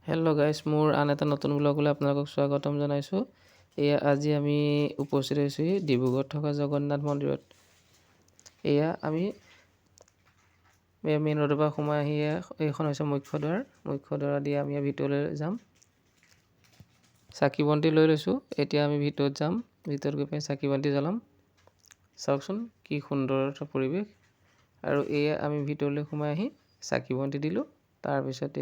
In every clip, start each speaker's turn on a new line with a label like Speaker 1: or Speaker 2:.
Speaker 1: Hello' guys, মোৰ আন এটা নতুন ব্লগলৈ আপোনালোকক স্বাগতম জনাইছোঁ। আজি আমি উপস্থিত হৈছোঁহি ডিব্ৰুগড়ত থকা জগন্নাথ মন্দিৰত। আমি মেইন ৰোডৰ পৰা সোমাই আহি এইখন হৈছে মুখ্য দুৱাৰ দি আমি ভিতৰলৈ যাম। চাকি বন্তি লৈ লৈছোঁ। এতিয়া আমি ভিতৰত যাম। ভিতৰত গৈ পেলাই চাকি বন্তি জ্বলাম। চাওকচোন কি সুন্দৰ এটা পৰিৱেশ। আৰু আমি ভিতৰলৈ সোমাই আহি চাকি বন্তি দিলোঁ। তাৰপিছত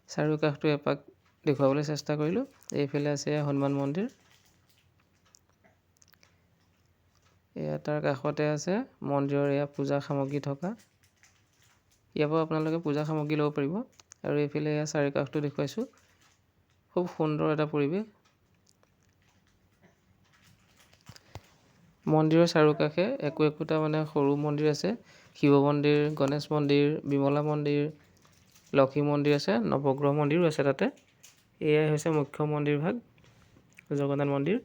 Speaker 1: চাৰিওকাষটো এপাক দেখুৱাবলৈ চেষ্টা কৰিলোঁ। এইফালে আছে হনুমান মন্দিৰ। তাৰ কাষতে আছে মন্দিৰৰ পূজা সামগ্ৰী থকা। ইয়াৰ পৰা আপোনালোকে পূজা সামগ্ৰী ল'ব পাৰিব। আৰু এইফালে চাৰিওকাষটো দেখুৱাইছোঁ। খুব সুন্দৰ এটা পৰিৱেশ। মন্দিৰৰ চাৰিওকাষে একোটা সৰু মন্দিৰ আছে। শিৱ মন্দিৰ, গণেশ মন্দিৰ, বিমলা মন্দিৰ, লক্ষী মন্দিৰ আছে, নৱগ্ৰহ মন্দিৰো আছে তাতে। এয়াই হৈছে মুখ্য মন্দিৰ ভাগ, জগন্নাথ মন্দিৰ।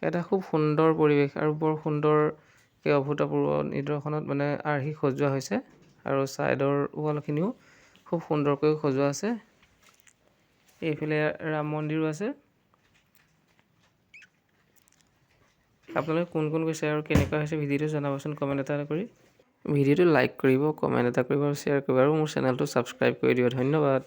Speaker 1: এটা খুব সুন্দৰ পৰিৱেশ আৰু বৰ সুন্দৰকৈ অভূতপূৰ্ব নিদৰ্শনত আৰ্হি সজোৱা হৈছে। আৰু ছাইডৰ ৱালখিনিও খুব সুন্দৰকৈ সজোৱা আছে। এইফালে ৰাম মন্দিৰো আছে। আপোনালোকে কোন কোন গৈছে আৰু কেনেকুৱা হৈছে ভিডিঅ'টো জনাবচোন কমেণ্ট এটা কৰি। ভিডিঅ'টো লাইক কৰিব, কমেণ্ট এটা কৰিব আৰু শ্বেয়াৰ কৰিব আৰু মোৰ চেনেলটো ছাবস্ক্ৰাইব কৰি দিব। ধন্যবাদ।